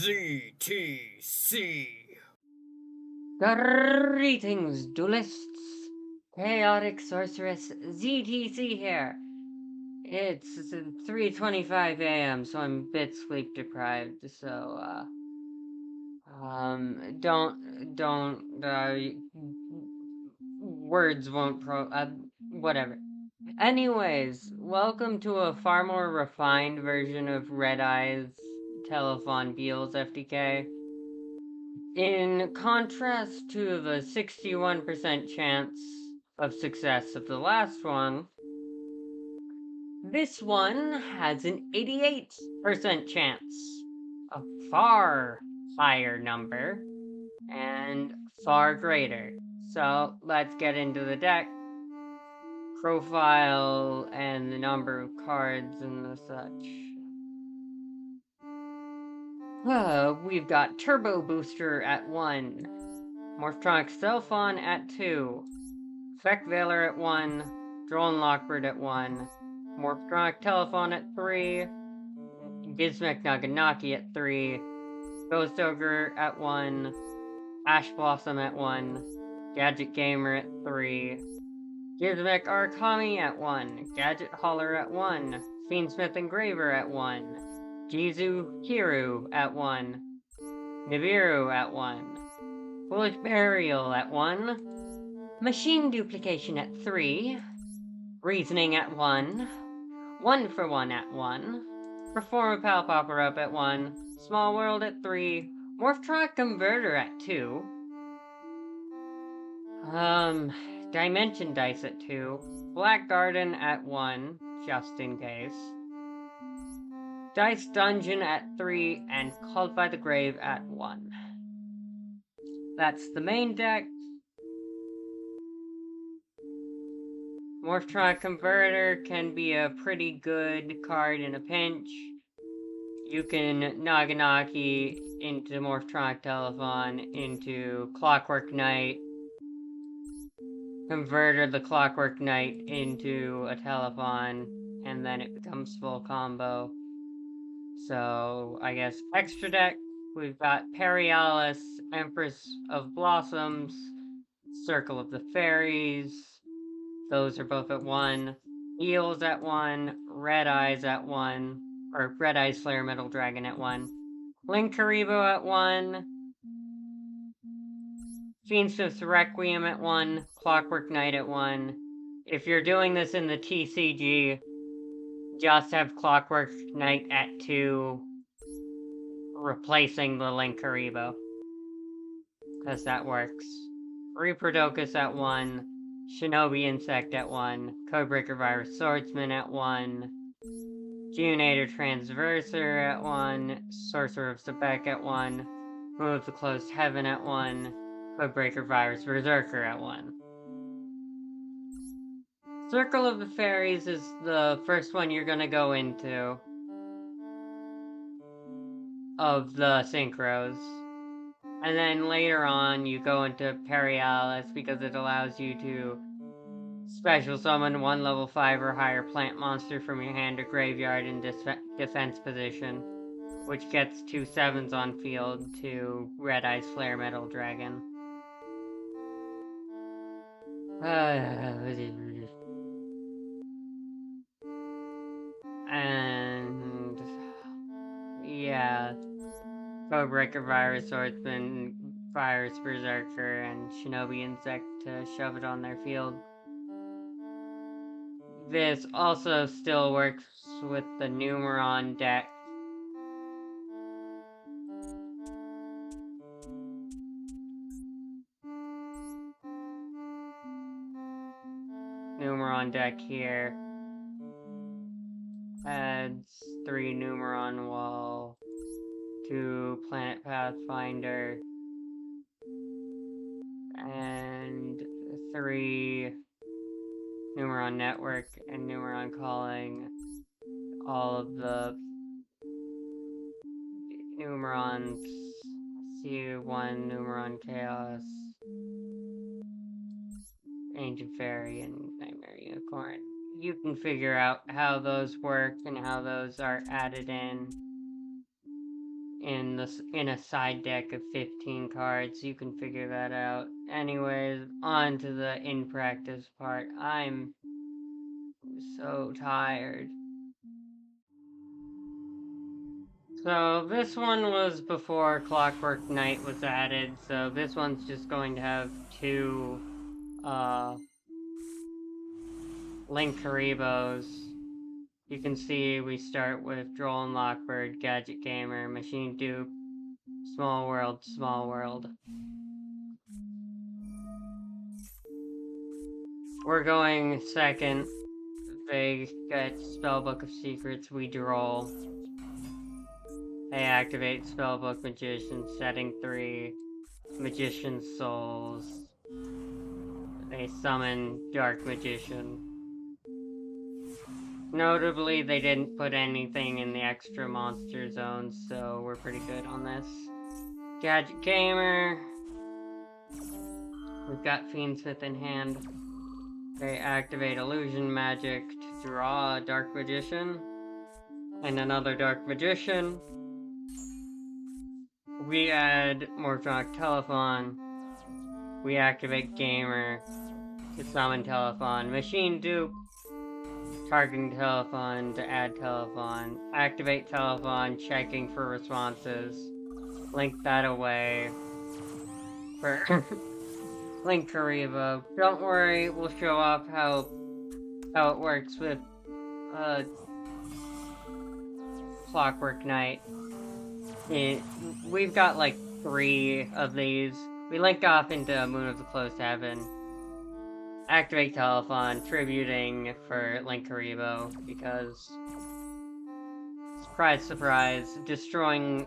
ZTC. Greetings, duelists. Chaotic Sorceress ZTC here. It's 3:25 a.m., so I'm a bit sleep deprived. So, words won't whatever. Anyways, welcome to a far more refined version of Red Eye's Telefon Beelze FTK. In contrast to the 61% chance of success of the last one, this one has an 88% chance. A far higher number, and far greater. So let's get into the deck, profile, and the number of cards and the such. We've got Turbo Booster at 1, Morphtronic Telefon at 2, Effect Veiler at 1, Drone Lockbird at 1, Morphtronic Telefon at 3, Gizmek Naganaki at 3, Ghost Ogre at 1, Ash Blossom at 1, Gadget Gamer at 3, Gizmek Arakami at 1, Gadget Hauler at 1, Fiendsmith Engraver at 1, Jizu Hiru at 1, Nibiru at 1, Foolish Burial at 1, Machine Duplication at 3, Reasoning at 1, 1-for-1 at 1, Perform a Palpopper up at 1, Small World at 3, Morphtronic Converter at 2, Dimension Dice at 2, Black Garden at 1, just in case, Dice Dungeon at 3, and Called by the Grave at 1. That's the main deck. Morphtronic Converter can be a pretty good card in a pinch. You can Naganaki into Morphtronic Telefon into Clockwork Knight, Converter the Clockwork Knight into a Telefon, and then it becomes full combo. So, I guess extra deck, we've got Perialis, Empress of Blossoms, Circle of the Fairies, those are both at 1, Eels at 1, Red Eyes at 1, or Red Eyes Slayer Metal Dragon at 1, Linkaribo at 1, Fiendsmith's Requiem at 1, Clockwork Knight at 1. If you're doing this in the TCG, just have Clockwork Knight at 2, replacing the Linkaribo, because that works. Reproducus at 1, Shinobi Insect at 1, Codebreaker Virus Swordsman at 1, Geonator Transverser at 1, Sorcerer of Sebek at 1, Moon of the Closed Heaven at 1, Codebreaker Virus Berserker at 1. Circle of the Fairies is the first one you're gonna go into of the synchros. And then later on, you go into Perialis because it allows you to special summon 1 level 5 or higher plant monster from your hand or graveyard in defense position, which gets 2 7s on field to Red Eyes Flare Metal Dragon. And yeah, Codebreaker Virus Swordsman, Virus Berserker, and Shinobi Insect to shove it on their field. This also still works with the Numeron deck. Numeron deck here adds 3 Numeron Wall, 2 Planet Pathfinder, and 3 Numeron Network and Numeron Calling. All of the Numerons, C1 Numeron Chaos, Ancient Fairy, and Nightmare Unicorn. You can figure out how those work and how those are added in in a side deck of 15 cards. You can figure that out. Anyways, on to the in practice part. I'm so tired. So this one was before Clockwork Knight was added, so this one's just going to have 2 Link Haribos. You can see we start with Droll and Lockbird, Gadget Gamer, Machine Dupe, Small World, Small World. We're going second. They get Spellbook of Secrets, we Droll. They activate Spellbook Magician, setting 3, Magician's Souls. They summon Dark Magician. Notably, they didn't put anything in the extra monster zones, so we're pretty good on this. Gadget Gamer. We've got Fiendsmith in hand. They activate Illusion Magic to draw a Dark Magician. And another Dark Magician. We add Morphtronic Telefon. We activate Gamer to summon Telefon. Machine Dupe. Targeting Telefon to add Telefon. Activate Telefon, checking for responses. Link that away. For Link Haribo. Don't worry, we'll show off how it works with Clockwork Knight. We've got like 3 of these. We link off into Moon of the Closed Heaven. Activate Telefon, tributing for Link Haribo, because surprise, surprise, destroying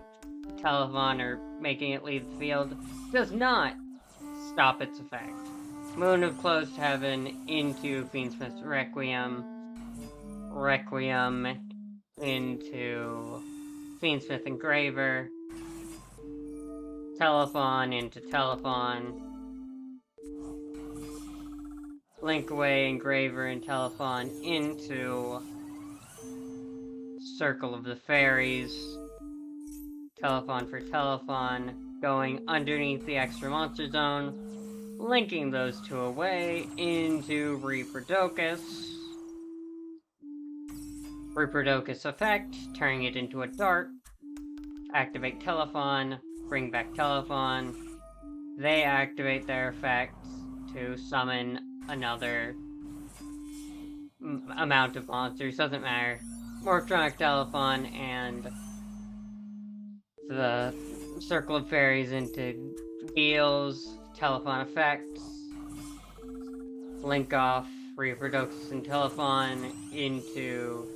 Telefon or making it leave the field does not stop its effect. Moon of Closed Heaven into Fiendsmith's Requiem. Requiem into Fiendsmith Engraver. Telefon into Telefon. Link away Engraver and Telefon into Circle of the Fairies. Telefon for Telefon, going underneath the extra monster zone, linking those 2 away into Reaperdocus. Reaperdocus effect, turning it into a dart. Activate Telefon, bring back Telefon. They activate their effects to summon another amount of monsters, doesn't matter. Morphtronic Telefon and the Circle of Fairies into Beelze, Telefon effects. Link off Reaperdocus and Telefon into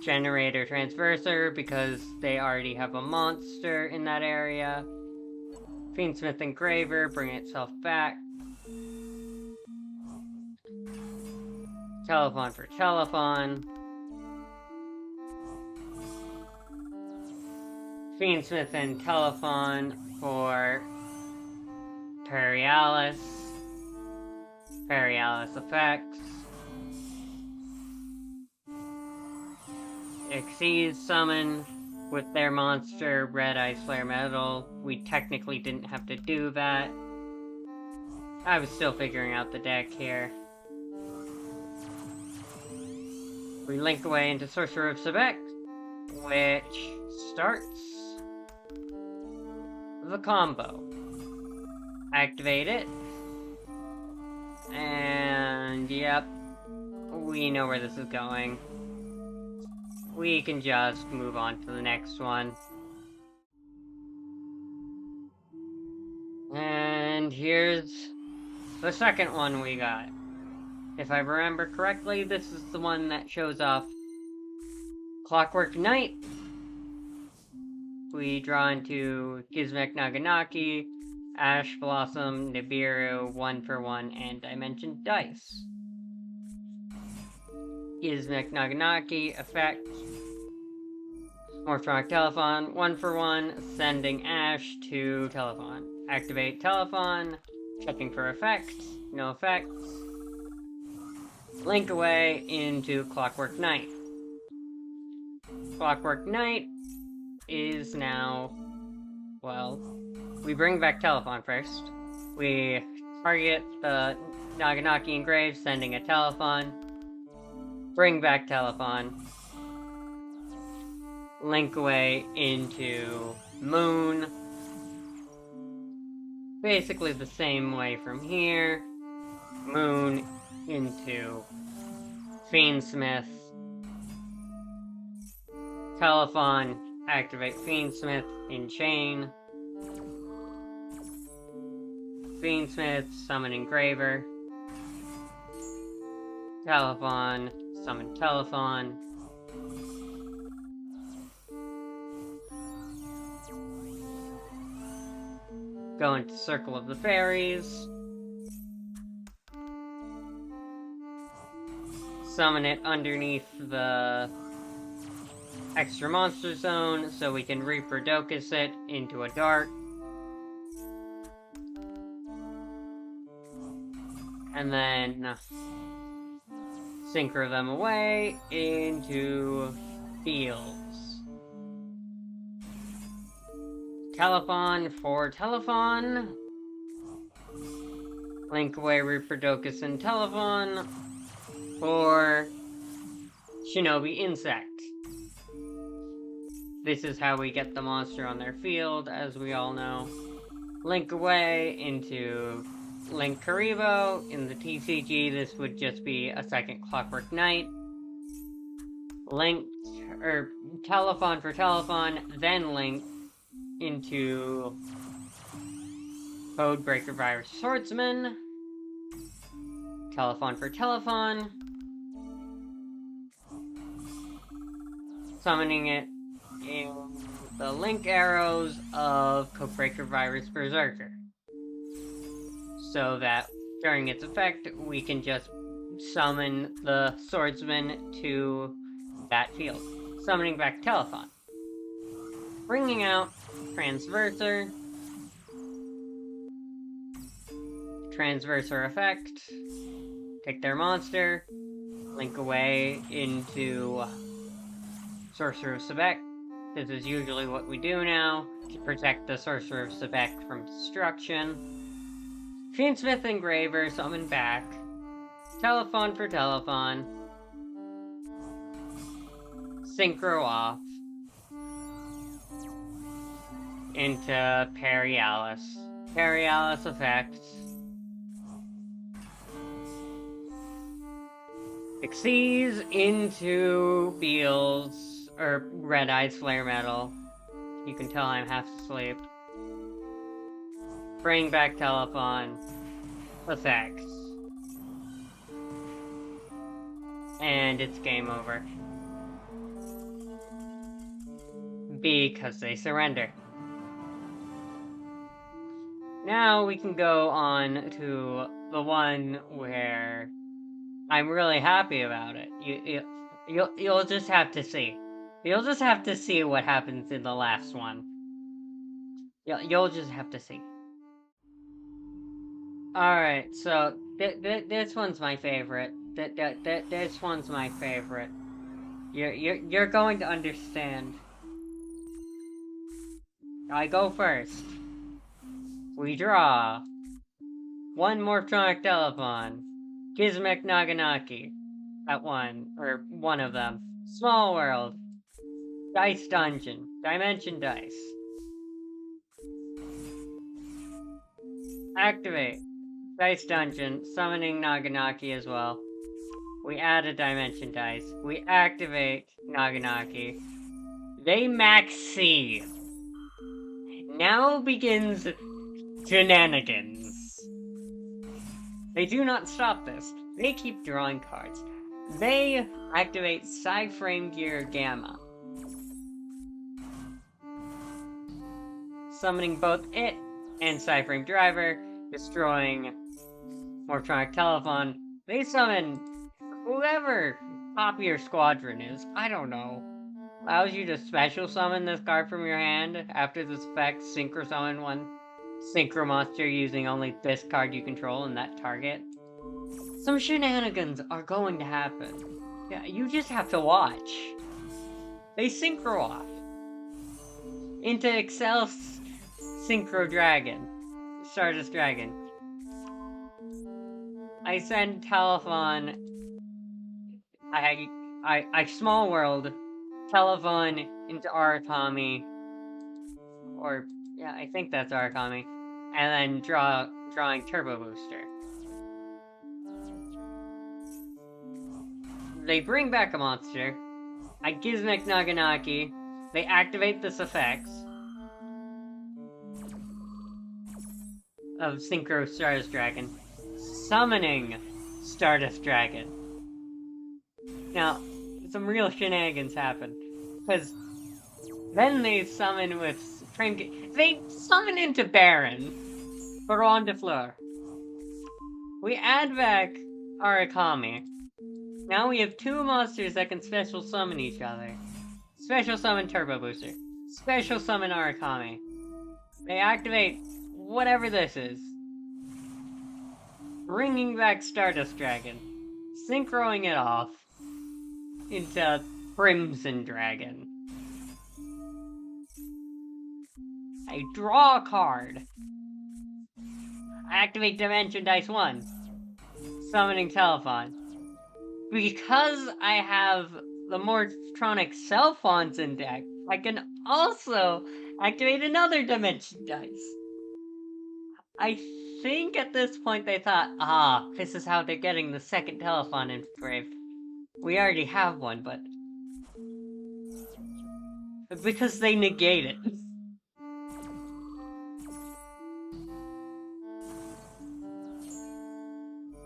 Generator Transverser because they already have a monster in that area. Fiendsmith Engraver, bring itself back. Telefon for Telefon. Fiendsmith and Telefon for Perialis. Perialis effects. Xyz summon with their monster, Red Ice Flare Metal. We technically didn't have to do that. I was still figuring out the deck here. We link away into Sorcerer of Sebek, which starts the combo. Activate it. And yep, we know where this is going. We can just move on to the next one. And here's the second one we got. If I remember correctly, this is the one that shows off Clockwork Knight. We draw into Gizmek Naganaki, Ash Blossom, Nibiru, 1-for-1, and Dimension Dice. Gizmek Naganaki, effect. Morphtronic Telefon, 1-for-1, sending Ash to Telefon. Activate Telefon, checking for effects, no effects. Link away into Clockwork Knight. Clockwork Knight is now well, we bring back Telefon first. We target the Naganaki engrave, sending a Telefon. Bring back Telefon. Link away into Moon. Basically the same way from here. Moon into Fiendsmith. Telefon, activate Fiendsmith in chain. Fiendsmith, summon Engraver. Telefon, summon Telefon. Go into Circle of the Fairies. Summon it underneath the extra monster zone so we can Reaperdocus it into a dart. And then synchro them away into Beelze. Telefon for Telefon. Link away Reaperdocus and Telefon for Shinobi Insect. This is how we get the monster on their field, as we all know. Link away into Link Karibo. In the TCG, this would just be a second Clockwork Knight. Link, or Telefon for Telefon, then link into Codebreaker Virus Swordsman. Telefon for Telefon. Summoning it in the link arrows of Codebreaker Virus Berserker. So that during its effect, we can just summon the swordsman to that field. Summoning back Telefon. Bringing out Transverser. Transverser effect. Take their monster. Link away into Sorcerer of Sebek. This is usually what we do now to protect the Sorcerer of Sebek from destruction. Fiendsmith Engraver, summon back. Telefon for Telefon. Synchro off. Into Perialis. Perialis effect. Exceeds into Beelze, or Red-Eyed Flare Metal. You can tell I'm half asleep. Bring back Telefon. Effects. And it's game over. Because they surrender. Now we can go on to the one where I'm really happy about it. You'll just have to see. You'll just have to see what happens in the last one. You'll just have to see. Alright, so this one's my favorite. This one's my favorite. You're going to understand. I go first. We draw. One Morphtronic Telefon. Gizmek Naganaki. At one. Or one of them. Small World. Dice Dungeon. Dimension Dice. Activate. Dice Dungeon. Summoning Naganaki as well. We add a Dimension Dice. We activate Naganaki. They max C. Now begins shenanigans. They do not stop this. They keep drawing cards. They activate Psyframe Gear Gamma. Summoning both it and Psyframe Driver, destroying Morphtronic Telefon. They summon whoever top of your squadron is. I don't know. Allows you to special summon this card from your hand. After this effect, synchro summon one synchro monster using only this card you control and that target. Some shenanigans are going to happen. Yeah, you just have to watch. They synchro off into Excel Synchro Dragon. Stardust Dragon. I send Telefon. I small world Telefon into Arakami. Or, yeah, I think that's Arakami. And then drawing Turbo Booster. They bring back a monster. I Gizmek Naganaki. They activate this effects of Synchro Stardust Dragon, summoning Stardust Dragon. Now, some real shenanigans happen, because then they summon with they summon into Baron, Baron de Fleur. We add back Arakami. Now we have two monsters that can special summon each other. Special summon Turbo Booster. Special summon Arakami. They activate whatever this is. Bringing back Stardust Dragon. Synchroing it off into Crimson Dragon. I draw a card. I activate Dimension Dice 1. Summoning Telefon. Because I have the Mortronic Cellphons in deck, I can also activate another Dimension Dice. I think at this point they thought, this is how they're getting the second Telefon engraved. We already have one, but because they negate it.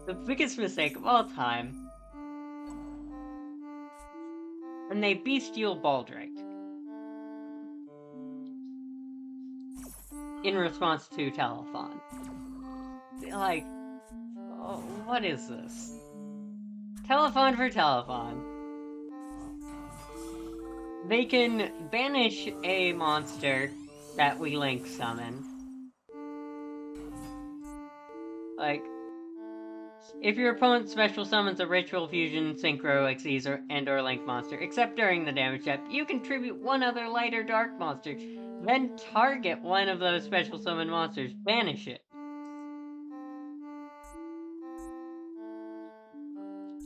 The biggest mistake of all time. And they bestial Baldrake. In response to Telefon. Like, oh, what is this? Telefon for Telefon. They can banish a monster that we link summon. Like, if your opponent special summons a Ritual Fusion, Synchro, Xyz, or Link monster, except during the damage step, you contribute one other light or dark monster. Then target one of those special summon monsters. Banish it.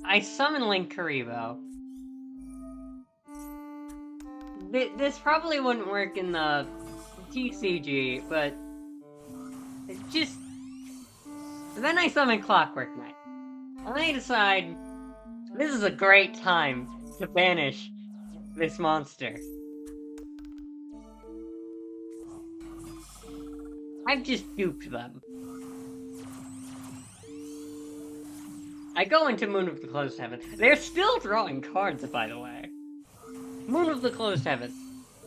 I summon Link Karibo. This probably wouldn't work in the TCG, but just... Then I summon Clockwork Knight. And I decide, this is a great time to banish this monster. I've just duped them. I go into Moon of the Closed Heaven. They're still drawing cards, by the way. Moon of the Closed Heaven.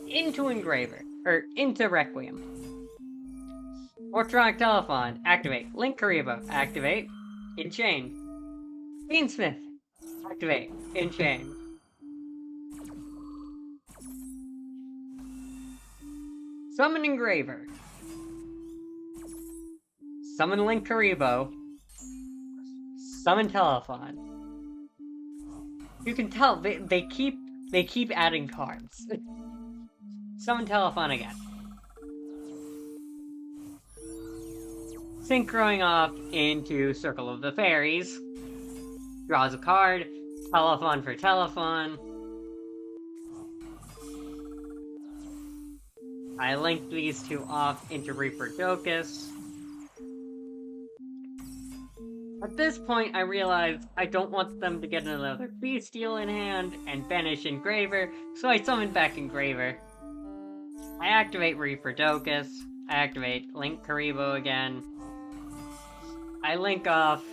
Into Engraver. Or, into Requiem. Mortronic Telefon. Activate. Link Karibo. Activate. Enchain. Fiendsmith. Activate. Enchain. Summon Engraver. Summon Link Karibo. Summon Telefon. You can tell they keep adding cards. Summon Telefon again. Synchroing off into Circle of the Fairies. Draws a card. Telefon for Telefon. I link these two off into Reaper Docus. At this point, I realize I don't want them to get another Bestial in hand and banish Engraver, so I summon back Engraver. I activate Reaper Docus. I activate Link Karibo again. I link off,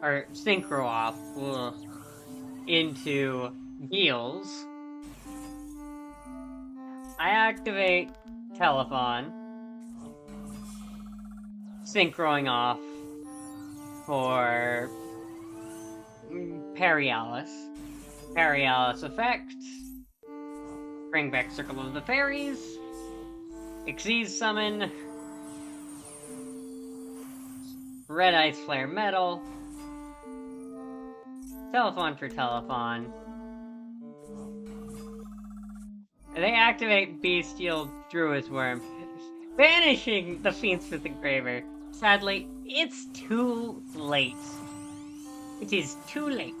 or synchro off, into Beelze. I activate Telefon. Synchroing off for Perialis. Perialis effect. Bring back Circle of the Fairies. Xyz summon. Red Ice Flare Metal. Telefon for Telefon. They activate Bestial Druid's Worm. banishing the Fiendsmith Engraver. Sadly, it's too late. It is too late.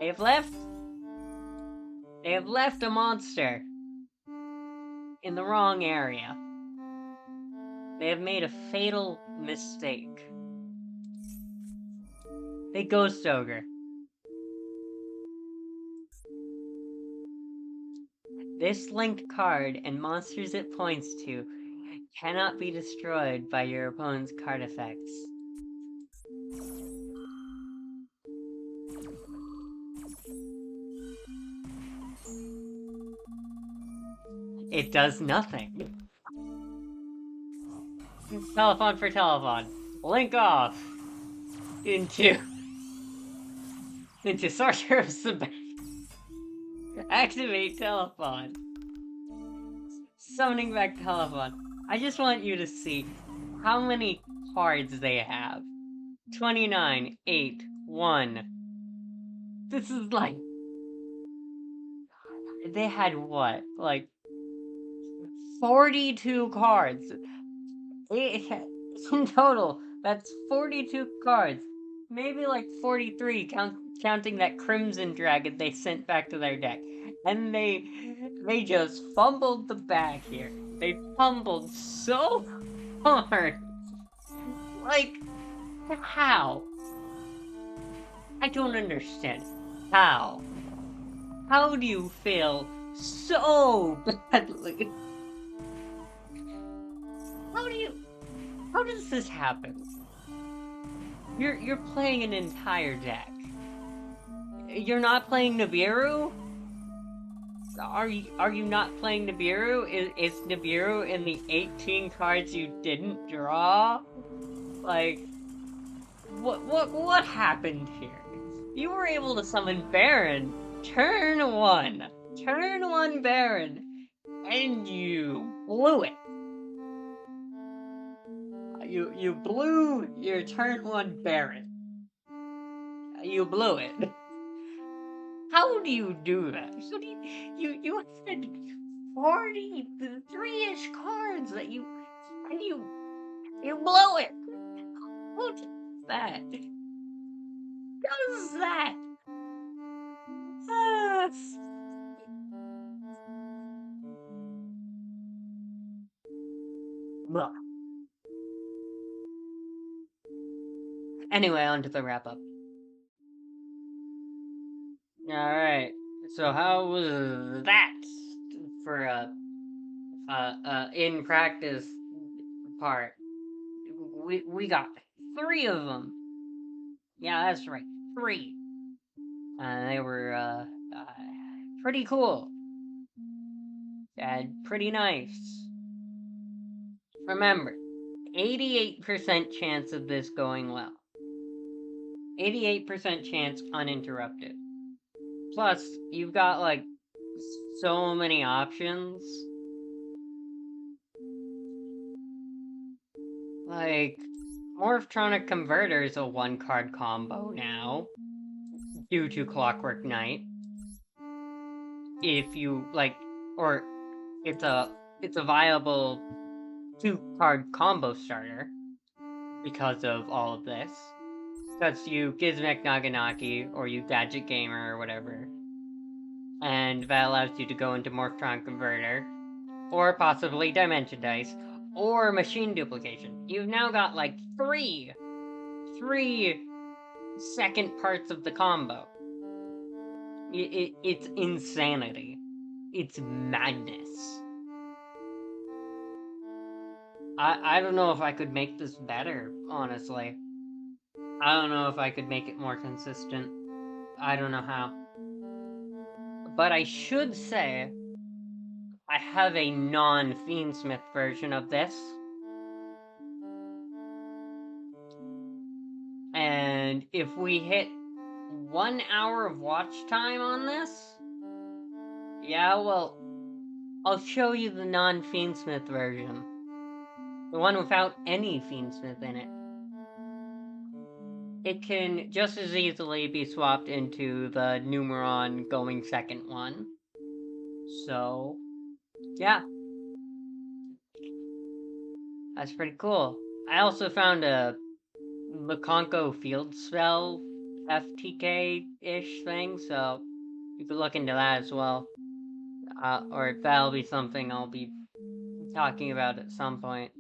They have left a monster in the wrong area. They have made a fatal mistake. They Ghost Ogre. This linked card and monsters it points to cannot be destroyed by your opponent's card effects. It does nothing. Telefon for Telefon. Link off into Sorcerer of Sabbath. Activate Telefon. Summoning back Telefon. I just want you to see how many cards they have. 29, 8, 1. This is like... They had what? Like 42 cards. In total, that's 42 cards. Maybe like 43, counting that Crimson Dragon they sent back to their deck. And they just fumbled the bag here. They fumbled so hard. Like, how? I don't understand. How? How do you fail so badly? How does this happen? You're playing an entire deck. You're not playing Nibiru? Are you not playing Nibiru? Is Nibiru in the 18 cards you didn't draw? Like, what happened here? You were able to summon Baron turn 1. Turn 1 Baron. And you blew it. You blew your turn 1 Baron. You blew it. How do you do that? So you had 43-ish cards that you blew it. Who does that? How does that? Well. Anyway, on to the wrap-up. Alright, so how was that for in practice part? We got 3 of them. Yeah, that's right, 3. They were pretty cool and pretty nice. Remember, 88% chance of this going well. 88% chance uninterrupted. Plus, you've got, like, so many options. Like, Morphtronic Converter is a 1-card combo now, due to Clockwork Knight. If you, like, or it's a viable 2-card combo starter because of all of this. Because you Gizmek Naganaki, or you Gadget Gamer, or whatever. And that allows you to go into Morphtronic Converter, or possibly Dimension Dice, or Machine Duplication. You've now got, like, 3 second parts of the combo. It's insanity. It's madness. I don't know if I could make this better, honestly. I don't know if I could make it more consistent. I don't know how. But I should say, I have a non-fiendsmith version of this. And if we hit 1 hour of watch time on this, yeah, well, I'll show you the non-fiendsmith version. The one without any fiendsmith in it. It can just as easily be swapped into the Numeron going second one. So, yeah. That's pretty cool. I also found a Makonko field spell FTK-ish thing, so you could look into that as well. Or that'll be something I'll be talking about at some point.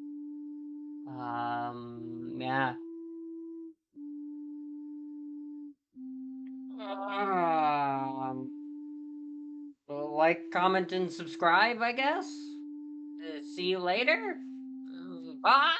Yeah. Like, comment, and subscribe, I guess. See you later. Bye!